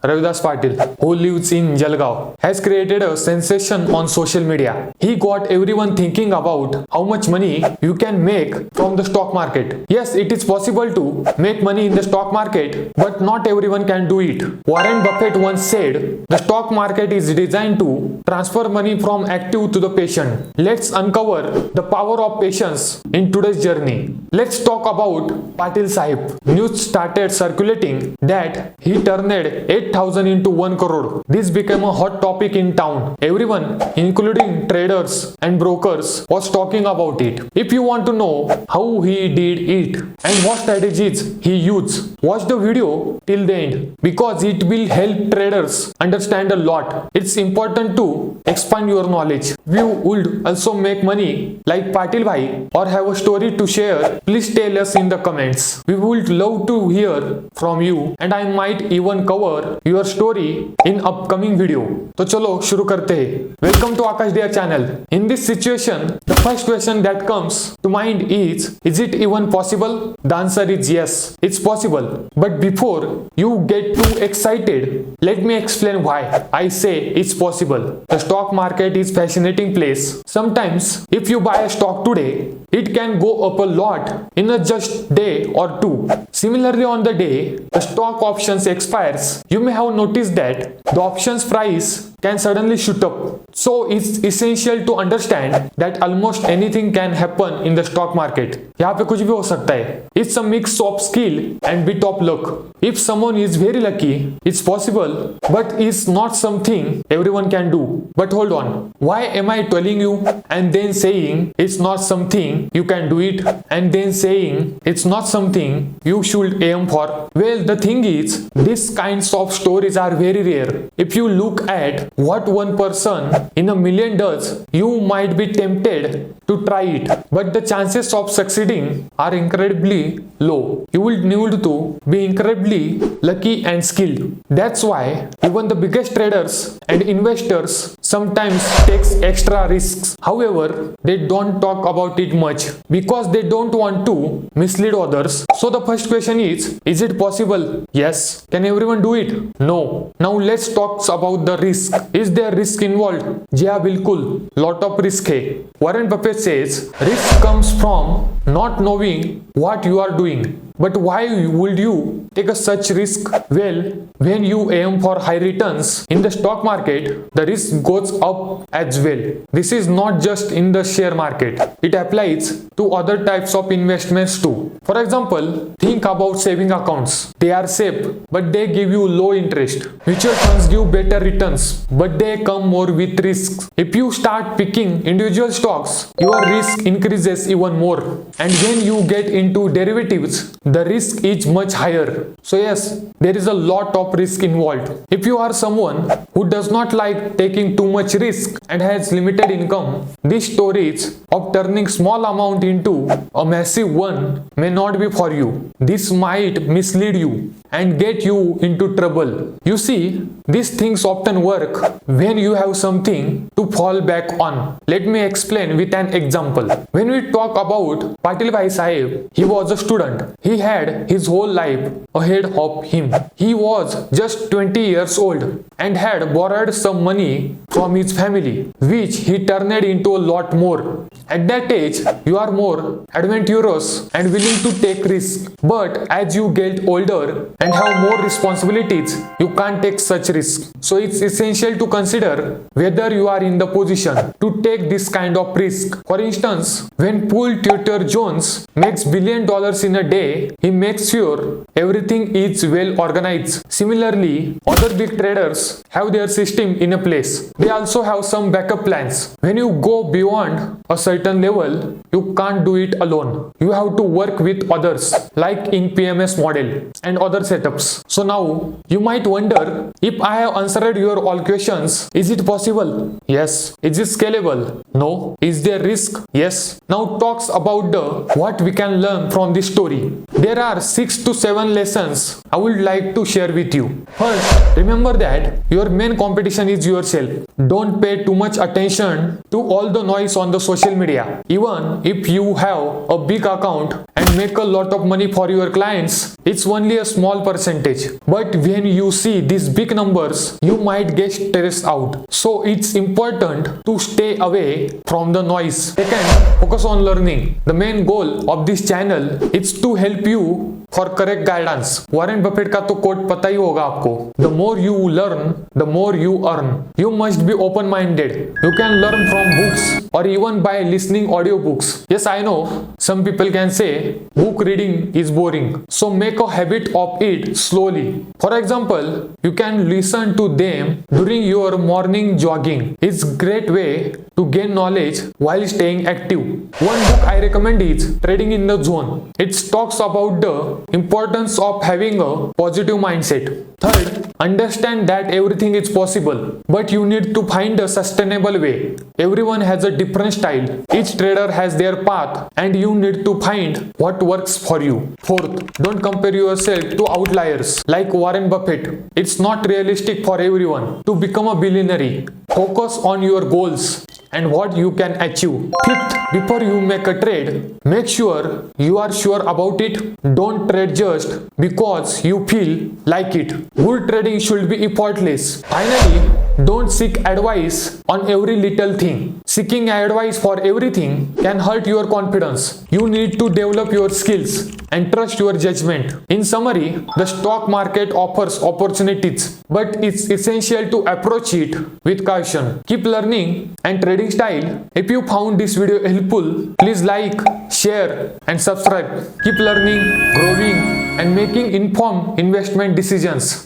Ravidas Patil, who lives in Jalgaon, has created a sensation on social media. He got everyone thinking about how much money you can make from the stock market. Yes, it is possible to make money in the stock market, but not everyone can do it. Warren Buffett once said, the stock market is designed to transfer money from active to the patient. Let's uncover the power of patience in today's journey. Let's talk about Patil Sahib. News started circulating that he turned 8,000 into 1 crore. This became a hot topic in town. Everyone, including traders and brokers, was talking about it. If you want to know how he did it and what strategies he used, watch the video till the end because it will help traders understand a lot. It's important to expand your knowledge. If you would also make money like Patil Bhai or have a story to share, please tell us in the comments. We would love to hear from you and I might even cover your story in upcoming video. तो चलो शुरू करते हैं. Welcome to Akash Dia channel. In this situation, the first question that comes to mind is it even possible? The answer is yes, it's possible. But before you get too excited, let me explain why I say it's possible. The stock market is a fascinating place. Sometimes if you buy a stock today, it can go up a lot in a just day or two. Similarly, on the day the stock options expires, you may have noticed that the options price can suddenly shoot up. So it's essential to understand that almost anything can happen in the stock market. यहाँ पे कुछ भी हो सकता है. It's a mix of skill and bit of luck. If someone is very lucky, it's possible, but it's not something everyone can do. But hold on, why am I telling you and then saying it's not something you can do it and then saying it's not something you should aim for? Well, the thing is, these kinds of stories are very rare. If you look at what one person in a million does, you might be tempted to try it, but the chances of succeeding are incredibly low. You will need to be incredibly lucky and skilled. That's why even the biggest traders and investors sometimes takes extra risks. However, they don't talk about it much because they don't want to mislead others. So the first question is it possible? Yes. Can everyone do it? No. Now let's talk about the risk. Is there risk involved? जी हाँ, बिल्कुल, lot of risk है. Warren Buffett says risk comes from not knowing what you are doing. But why would you take such risk? Well, when you aim for high returns in the stock market, the risk goes up as well. This is not just in the share market. It applies to other types of investments too. For example, think about saving accounts. They are safe, but they give you low interest. Mutual funds give better returns, but they come more with risks. If you start picking individual stocks, your risk increases even more. And when you get into derivatives, the risk is much higher. So yes, there is a lot of risk involved. If you are someone who does not like taking too much risk and has limited income, these stories of turning small amount into a massive one may not be for you. This might mislead you and get you into trouble. You see, these things often work when you have something to fall back on. Let me explain with an example. When we talk about Patil Bhai Sahib, he was a student. He had his whole life ahead of him. He was just 20 years old and had borrowed some money from his family, which he turned into a lot more. At that age, you are more adventurous and willing to take risks. But as you get older and have more responsibilities, you can't take such risks. So it's essential to consider whether you are in the position to take this kind of risk. For instance, when Paul Tudor Jones makes $1 billion in a day, he makes sure everything is well organized. Similarly, other big traders have their system in a place. They also have some backup plans. When you go beyond a certain level, you can't do it alone. You have to work with others, like in PMS model and other setups. So now you might wonder, if I have answered your all questions, is it possible? Yes. Is it scalable? No. Is there risk? Yes. Now talks about what we can learn from this story. There are 6 to 7 lessons I would like to share with you. First, remember that your main competition is yourself. Don't pay too much attention to all the noise on the social media. Even if you have a big account and make a lot of money for your clients, it's only a small percentage. But when you see these big numbers, you might get stressed out. So it's important to stay away from the noise. Second, focus on learning. The main goal of this channel is to help you for correct guidance. Warren Buffett का तो coat पता ही होगा आपको. The more you learn, the more you earn. You must be open-minded. You can learn from books or even by listening audiobooks. Yes, I know some people can say book reading is boring. So make a habit of it slowly. For example, you can listen to them during your morning jogging. It's great way to gain knowledge while staying active. One book I recommend is Trading in the Zone. It talks about the importance of having a positive mindset. Third, understand that everything is possible, but you need to find a sustainable way. Everyone has a different style. Each trader has their path, and you need to find what works for you. Fourth, don't compare yourself to outliers like Warren Buffett. It's not realistic for everyone to become a billionaire. Focus on your goals and what you can achieve. Fifth, before you make a trade, make sure you are sure about it. Don't trade just because you feel like it. Good trading should be effortless. Finally, don't seek advice on every little thing. Seeking advice for everything can hurt your confidence. You need to develop your skills and trust your judgment. In summary, the stock market offers opportunities, but it's essential to approach it with caution. Keep learning and trading style. If you found this video helpful, please like, share and subscribe. Keep learning, growing and making informed investment decisions.